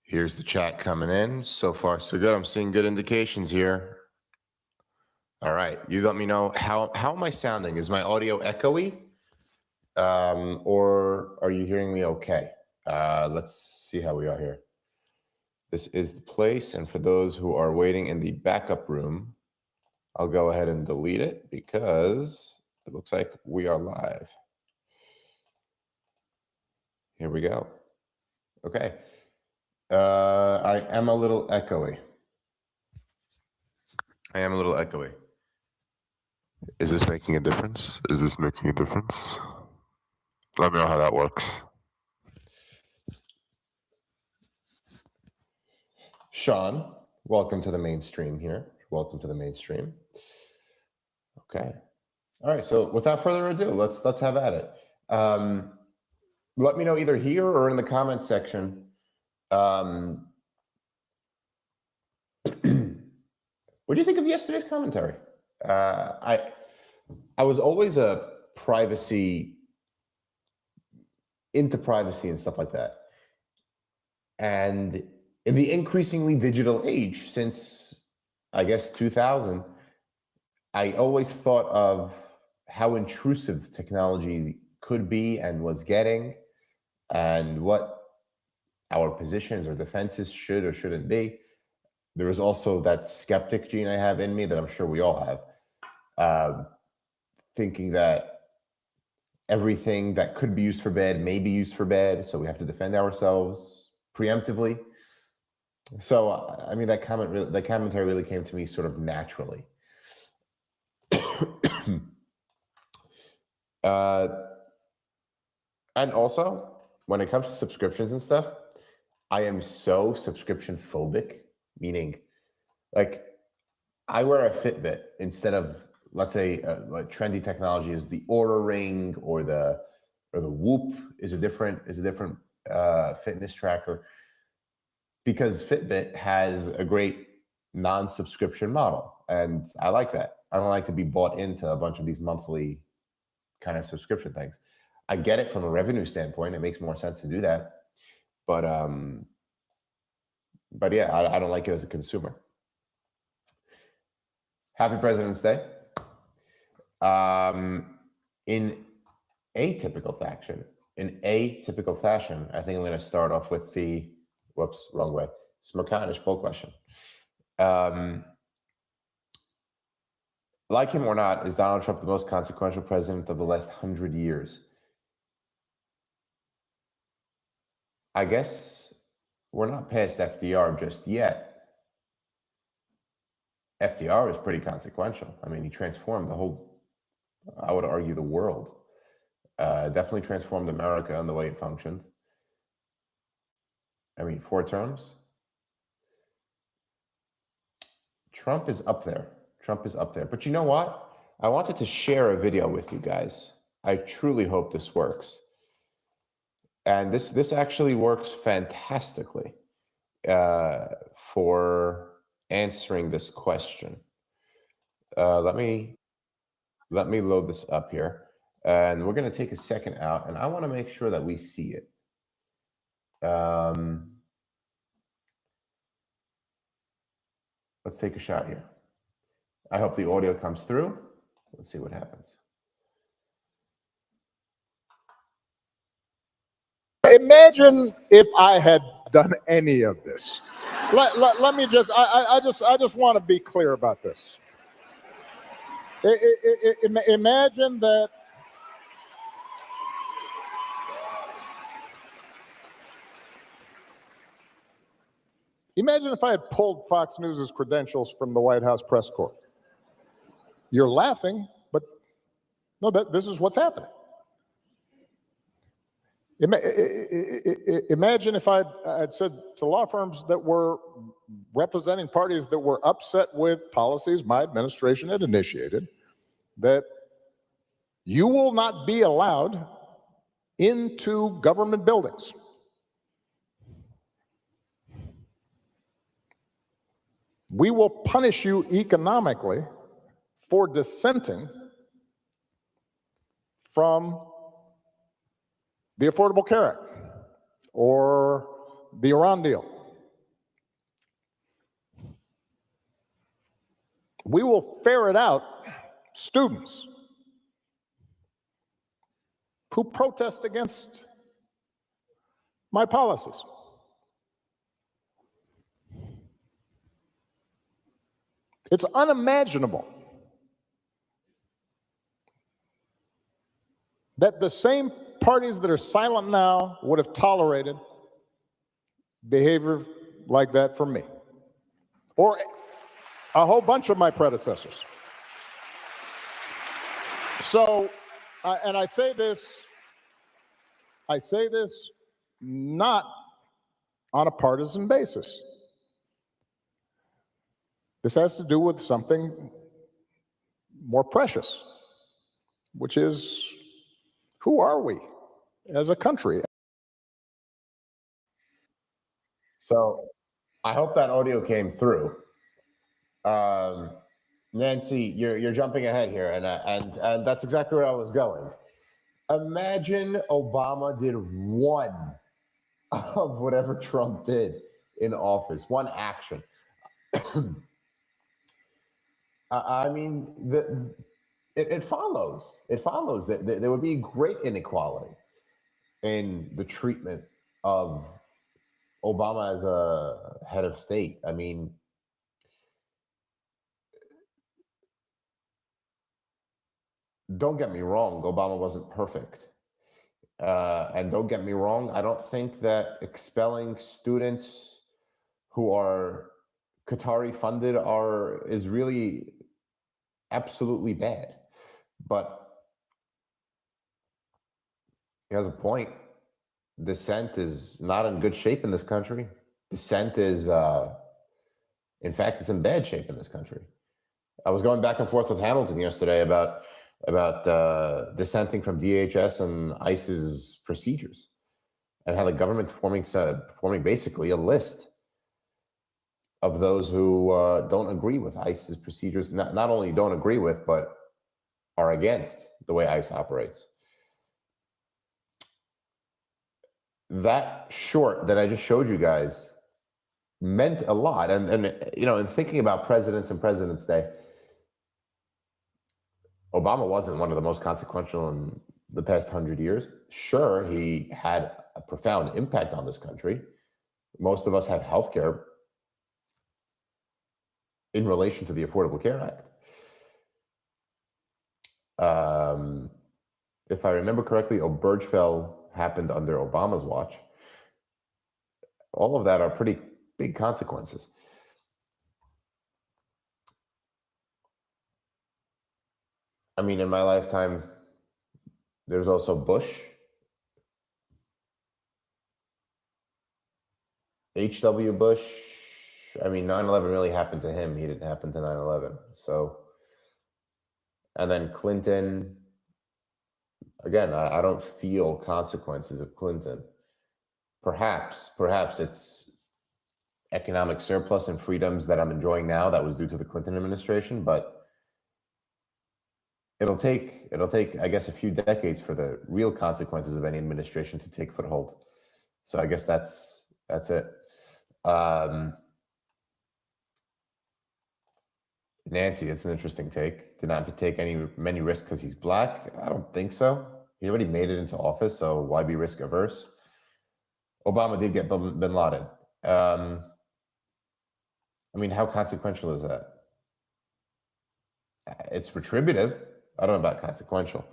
Here's the chat coming in. So far, so good. I'm seeing good indications here. All right. You let me know how am I sounding? Is my audio echoey? Or are you hearing me okay? Let's see how we are here. This is the place. And for those who are waiting in the backup room, I'll go ahead and delete it because it looks like we are live. Here we go. Okay. I am a little echoey. Is this making a difference? Let me know how that works. Sean, welcome to the mainstream here. Okay. All right. So without further ado, let's have at it. Let me know either here or in the comment section. What do you think of yesterday's commentary? I was always into privacy and stuff like that. And in the increasingly digital age, since I guess 2000, I always thought of how intrusive technology could be and was getting, and what our positions or defenses should or shouldn't be. There is also that skeptic gene I have in me that I'm sure we all have, thinking that everything that could be used for bad may be used for bad, so we have to defend ourselves preemptively. So, I mean, that commentary really came to me sort of naturally. And also, when it comes to subscriptions and stuff, I am so subscription phobic, meaning, like, I wear a Fitbit instead of, let's say, a trendy technology is the Oura Ring or the Whoop is a different fitness tracker, because Fitbit has a great non-subscription model, and I like that. I don't like to be bought into a bunch of these monthly kind of subscription things. I get it from a revenue standpoint; it makes more sense to do that, but yeah, I don't like it as a consumer. Happy President's Day. In atypical fashion, I think I'm going to start off with the, whoops, wrong way, Smerconish poll question. Like him or not, is Donald Trump the most consequential president of the last 100 years? I guess we're not past FDR just yet. FDR is pretty consequential. I mean, he transformed the whole, I would argue, the world. Definitely transformed America and the way it functioned. I mean, 4 terms. Trump is up there. But you know what? I wanted to share a video with you guys. I truly hope this works. And this actually works fantastically for answering this question. Let me load this up here. And we're going to take a second out, and I want to make sure that we see it. Let's take a shot here. I hope the audio comes through. Let's see what happens. Imagine if I had done any of this. Let me just, I just want to be clear about this. Imagine that. Imagine if I had pulled Fox News' credentials from the White House press corps. You're laughing, but no, this is what's happening. Imagine if I'd said to law firms that were representing parties that were upset with policies my administration had initiated, that you will not be allowed into government buildings. We will punish you economically for dissenting from the Affordable Care Act or the Iran deal we will ferret out students who protest against my policies. It's unimaginable that the same parties that are silent now would have tolerated behavior like that from me or a whole bunch of my predecessors. So, and I say this not on a partisan basis. This has to do with something more precious, which is, who are we as a country? So I hope that audio came through. Nancy, you're jumping ahead here, and that's exactly where I was going. Imagine Obama did one of whatever Trump did in office, one action. I mean, it follows. It follows that there would be great inequality in the treatment of Obama as a head of state. I mean, don't get me wrong, Obama wasn't perfect. And don't get me wrong, I don't think that expelling students who are Qatari funded is really absolutely bad. But he has a point. Dissent is not in good shape in this country. Dissent is, in fact, it's in bad shape in this country. I was going back and forth with Hamilton yesterday about dissenting from DHS and ICE's procedures, and how the government's forming basically a list of those who don't agree with ICE's procedures. Not only don't agree with, but are against the way ICE operates. That short that I just showed you guys meant a lot. And you know, in thinking about presidents and President's Day, Obama wasn't one of the most consequential in the past 100 years. Sure, he had a profound impact on this country. Most of us have health care in relation to the Affordable Care Act. If I remember correctly, Obergefell happened under Obama's watch. All of that are pretty big consequences. I mean, in my lifetime, there's also Bush, H.W. Bush. I mean, 9/11 really happened to him. He didn't happen to 9/11. So, and then Clinton. Again, I don't feel consequences of Clinton. Perhaps it's economic surplus and freedoms that I'm enjoying now that was due to the Clinton administration, but it'll take, I guess, a few decades for the real consequences of any administration to take foothold. So I guess that's it. Nancy, it's an interesting take. Did not take many risks because he's black. I don't think so. He already made it into office, so why be risk averse? Obama did get bin Laden. I mean, how consequential is that? It's retributive. I don't know about consequential.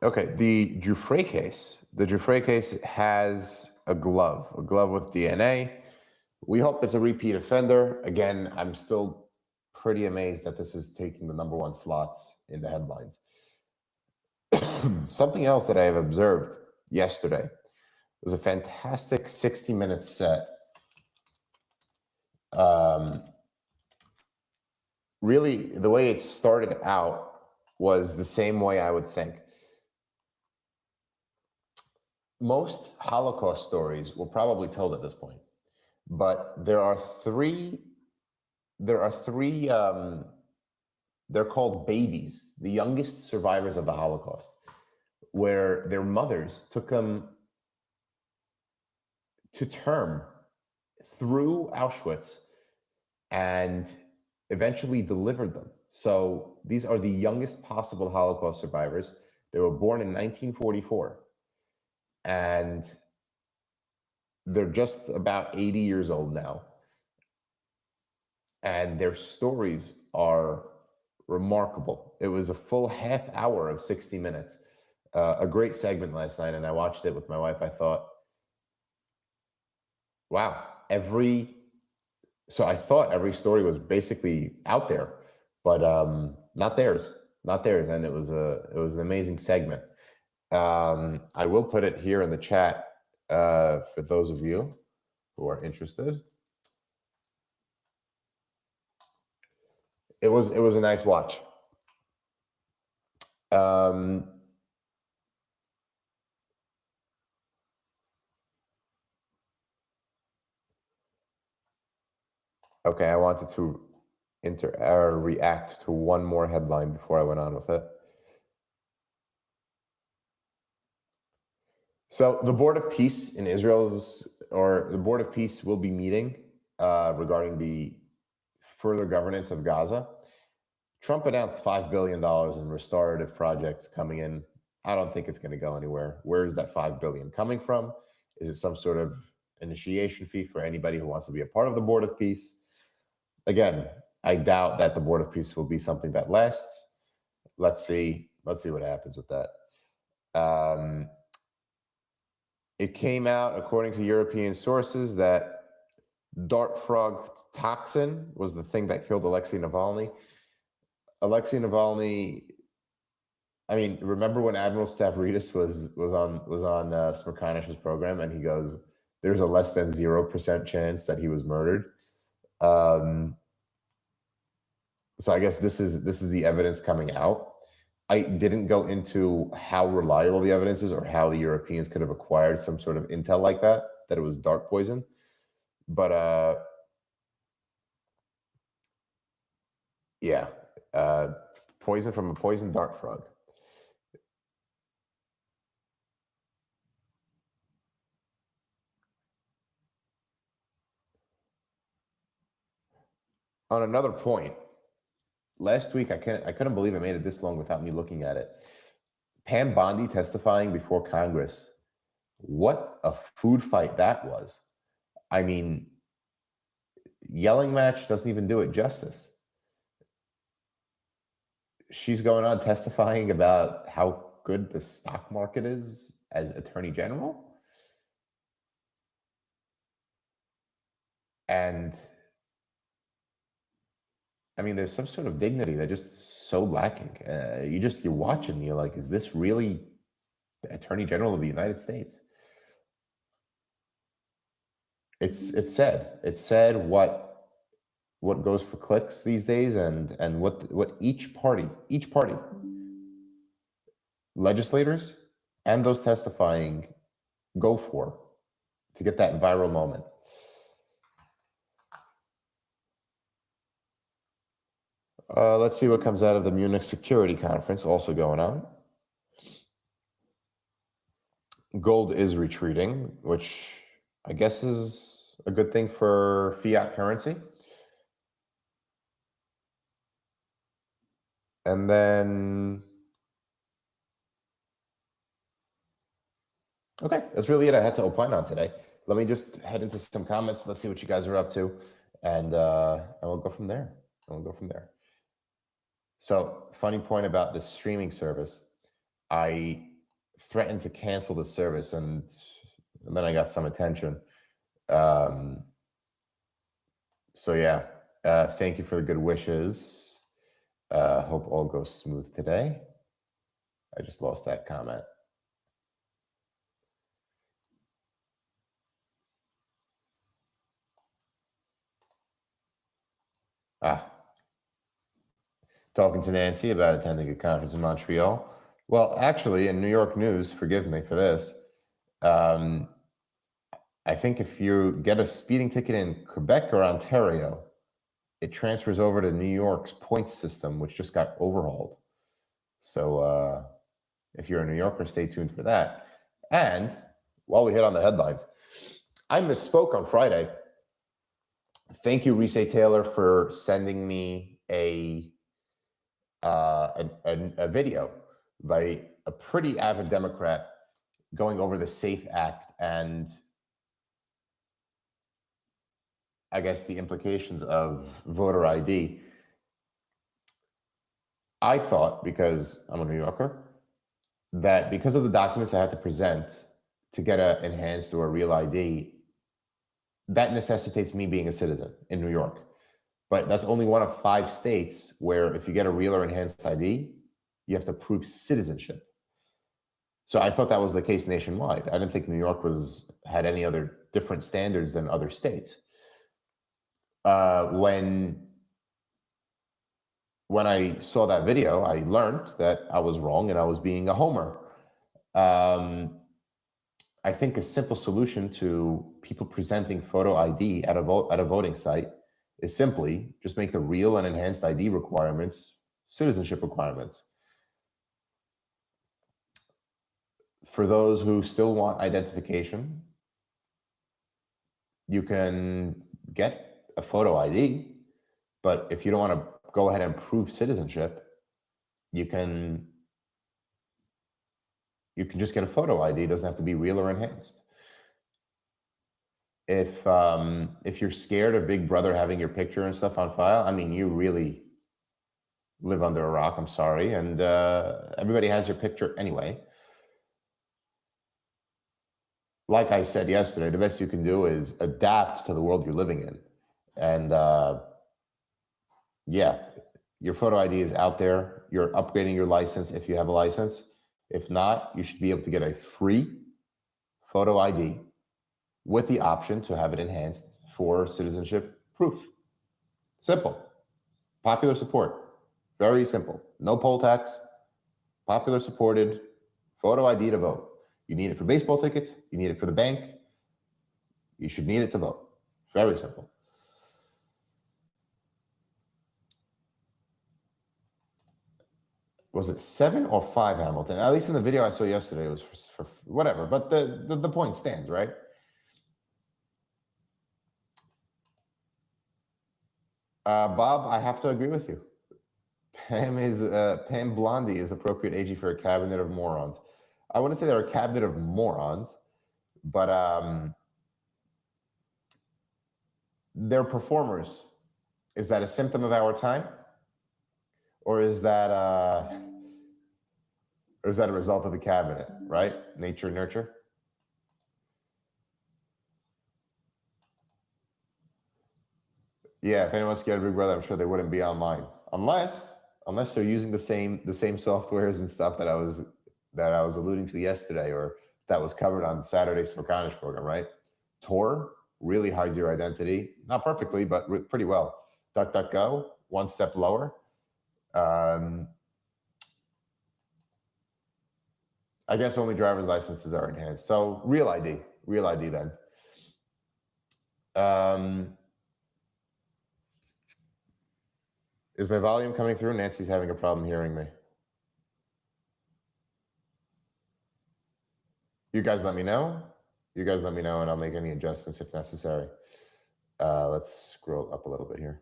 Okay, the Giuffre case. The Giuffre case has a glove with DNA. We hope it's a repeat offender. Again, I'm still pretty amazed that this is taking the #1 slots in the headlines. Something else that I have observed yesterday was a fantastic 60-minute set. Really, the way it started out was the same way I would think. Most Holocaust stories were probably told at this point, but there are three, they're called babies, the youngest survivors of the Holocaust, where their mothers took them to term through Auschwitz and eventually delivered them. So these are the youngest possible Holocaust survivors. They were born in 1944, and they're just about 80 years old now. And their stories are remarkable. It was a full half hour of 60 minutes. A great segment last night, and I watched it with my wife. I thought, wow, so I thought every story was basically out there, but not theirs, and it was an amazing segment. I will put it here in the chat for those of you who are interested. It was a nice watch. Okay, I wanted to react to one more headline before I went on with it. So the Board of Peace in the Board of Peace will be meeting regarding the further governance of Gaza. Trump announced $5 billion in restorative projects coming in. I don't think it's going to go anywhere. Where is that $5 billion coming from? Is it some sort of initiation fee for anybody who wants to be a part of the Board of Peace? Again, I doubt that the Board of Peace will be something that lasts. Let's see what happens with that. It came out, according to European sources, that dart frog toxin was the thing that killed Alexei Navalny. Alexei Navalny, I mean, remember when Admiral Stavridis was on Smerconish's program, and he goes, "There's a less than 0% chance that he was murdered." So I guess this is the evidence coming out. I didn't go into how reliable the evidence is or how the Europeans could have acquired some sort of intel like that it was dart poison. But yeah, poison from a poisoned dart frog. On another point, last week I couldn't believe I made it this long without me looking at it. Pam Bondi testifying before Congress. What a food fight that was. I mean, yelling match doesn't even do it justice. She's going on testifying about how good the stock market is as Attorney General. And I mean, there's some sort of dignity that's just so lacking. You're watching, you're like, is this really the Attorney General of the United States? It's sad. It's sad what goes for clicks these days, and what each party, legislators and those testifying go for to get that viral moment. Let's see what comes out of the Munich Security Conference, also going on. Gold is retreating, which I guess is a good thing for fiat currency. And then, okay, that's really it I had to opine on today. Let me just head into some comments. Let's see what you guys are up to, and we'll go from there. So, funny point about this streaming service. I threatened to cancel the service, and then I got some attention. So yeah, thank you for the good wishes. Hope all goes smooth today. I just lost that comment. Talking to Nancy about attending a conference in Montreal. Well, actually, in New York news, forgive me for this, I think if you get a speeding ticket in Quebec or Ontario, it transfers over to New York's points system, which just got overhauled. So if you're a New Yorker, stay tuned for that. And while we hit on the headlines, I misspoke on Friday. Thank you, Reese Taylor, for sending me a video by a pretty avid Democrat going over the SAFE Act and I guess the implications of voter ID. I thought, because I'm a New Yorker, that because of the documents I had to present to get an enhanced or a real ID, that necessitates me being a citizen in New York. But that's only one of 5 states where if you get a real or enhanced ID, you have to prove citizenship. So I thought that was the case nationwide. I didn't think New York had any other different standards than other states. When I saw that video, I learned that I was wrong and I was being a homer. I think a simple solution to people presenting photo ID at a voting site is simply just make the real and enhanced ID requirements citizenship requirements. For those who still want identification, you can get a photo ID, but if you don't want to go ahead and prove citizenship, you can just get a photo ID. It doesn't have to be real or enhanced. If you're scared of Big Brother having your picture and stuff on file, I mean, you really live under a rock, I'm sorry. And everybody has your picture anyway. Like I said yesterday, the best you can do is adapt to the world you're living in. And yeah, your photo ID is out there. You're upgrading your license if you have a license. If not, you should be able to get a free photo ID with the option to have it enhanced for citizenship proof. Simple. Popular support. Very simple. No poll tax. Popular supported photo ID to vote. You need it for baseball tickets. You need it for the bank. You should need it to vote. Very simple. Was it 7 or 5, Hamilton? At least in the video I saw yesterday, it was for whatever. But the point stands, right? Bob, I have to agree with you. Pam Blondie is appropriate AG for a cabinet of morons. I wouldn't say they're a cabinet of morons, but they're performers. Is that a symptom of our time? Or is that a result of the cabinet, right? Nature, nurture. Yeah, if anyone's scared of Big Brother, I'm sure they wouldn't be online, unless they're using the same softwares and stuff that I was alluding to yesterday, or that was covered on Saturday's Smerconish program, right? Tor really hides your identity, not perfectly, but pretty well. DuckDuckGo, one step lower. I guess only driver's licenses are enhanced. So real ID then. Is my volume coming through? Nancy's having a problem hearing me. You guys let me know. And I'll make any adjustments if necessary. Let's scroll up a little bit here.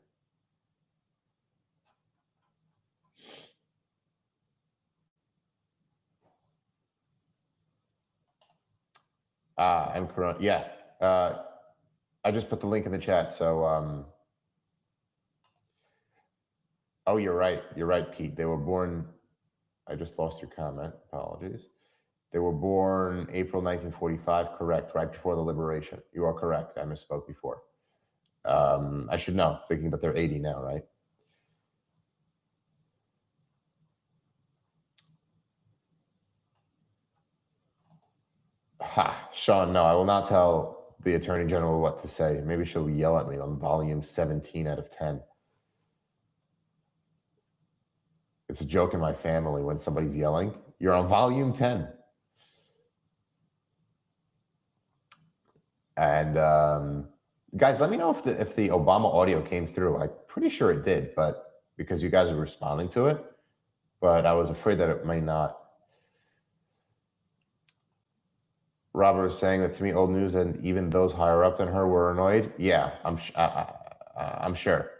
I'm correct. Yeah. I just put the link in the chat. So, oh, you're right. You're right, Pete. They were born. I just lost your comment. Apologies. They were born April 1945. Correct. Right before the liberation. You are correct. I misspoke before. I should know, thinking that they're 80 now, right? Ha, Sean, no, I will not tell the Attorney General what to say. Maybe she'll yell at me on volume 17 out of 10. It's a joke in my family when somebody's yelling. You're on volume 10. And guys, let me know if the Obama audio came through. I'm pretty sure it did, but because you guys were responding to it, but I was afraid that it may not. Robert is saying that to me, old news and even those higher up than her were annoyed. Yeah, I'm sure.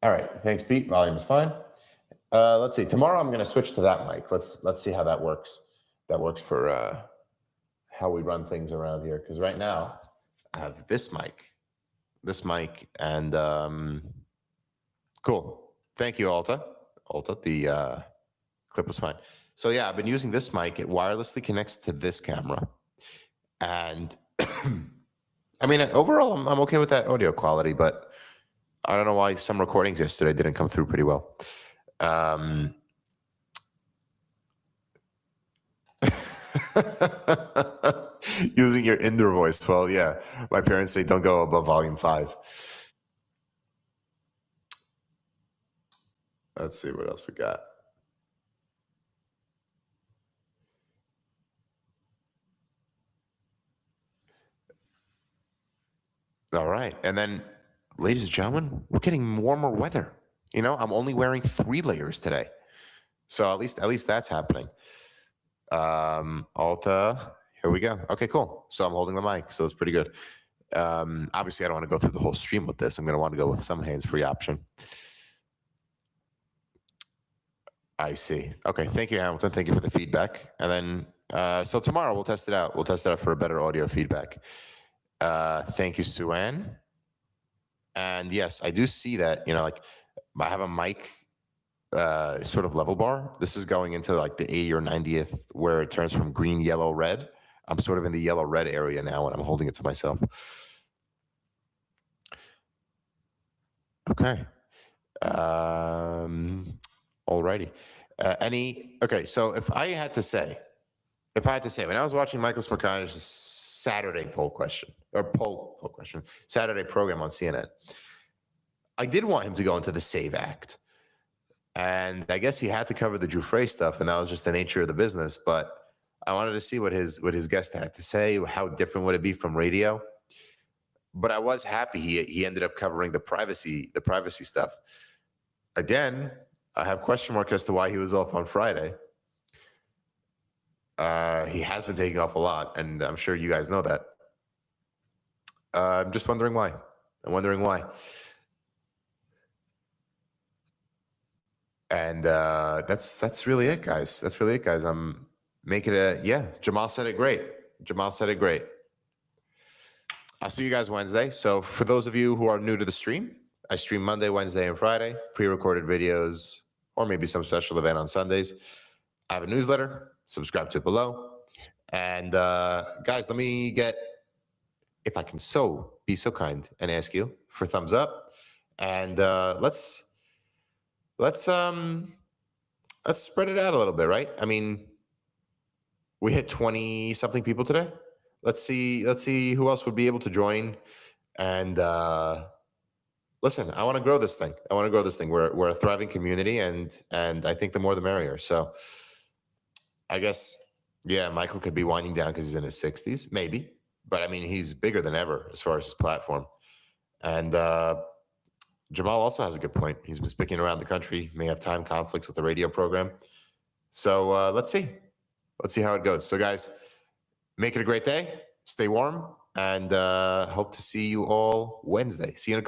All right, thanks, Pete. Volume is fine. Let's see. Tomorrow I'm going to switch to that mic. Let's see how that works. That works for how we run things around here. Because right now I have this mic, and cool. Thank you, Alta. The clip was fine. So yeah, I've been using this mic. It wirelessly connects to this camera, and I mean, overall, I'm okay with that audio quality, but I don't know why some recordings yesterday didn't come through pretty well. Using your indoor voice. Well, yeah, my parents say don't go above volume 5. Let's see what else we got. All right. And then, ladies and gentlemen, we're getting warmer weather. You know, I'm only wearing 3 layers today. So at least that's happening. Alta, here we go. Okay, cool. So I'm holding the mic, so it's pretty good. Obviously, I don't want to go through the whole stream with this. I'm going to want to go with some hands-free option. I see. Okay, thank you, Hamilton. Thank you for the feedback. And then, so tomorrow we'll test it out. We'll test it out for a better audio feedback. Thank you, Suan. And yes, I do see that, you know, like I have a mic sort of level bar. This is going into like the 80 or 90th where it turns from green, yellow, red. I'm sort of in the yellow, red area now and I'm holding it to myself. Okay. Alrighty. Okay, so if I had to say, when I was watching Michael Smerconish's Saturday poll question, Saturday program on CNN, I did want him to go into the SAVE Act. And I guess he had to cover the Giuffre stuff, and that was just the nature of the business. But I wanted to see what his guest had to say. How different would it be from radio? But I was happy he ended up covering the privacy stuff. Again, I have question marks as to why he was off on Friday. He has been taking off a lot, and I'm sure you guys know that. I'm just wondering why. And that's really it, guys. I'm making it. Yeah, Jamal said it great. I'll see you guys Wednesday. So for those of you who are new to the stream, I stream Monday, Wednesday, and Friday, pre-recorded videos, or maybe some special event on Sundays. I have a newsletter. Subscribe to it below. And guys, let me get, if I can be so kind and ask you for thumbs up. And let's spread it out a little bit, right? I mean, we hit 20 something people today. Let's see who else would be able to join. And listen, I want to grow this thing. We're a thriving community, and I think the more the merrier. So I guess, yeah, Michael could be winding down because he's in his 60s, maybe. But I mean, he's bigger than ever as far as his platform. And Jamal also has a good point. He's been speaking around the country, may have time conflicts with the radio program. So let's see how it goes. So guys, make it a great day. Stay warm, and hope to see you all Wednesday. See you in a couple.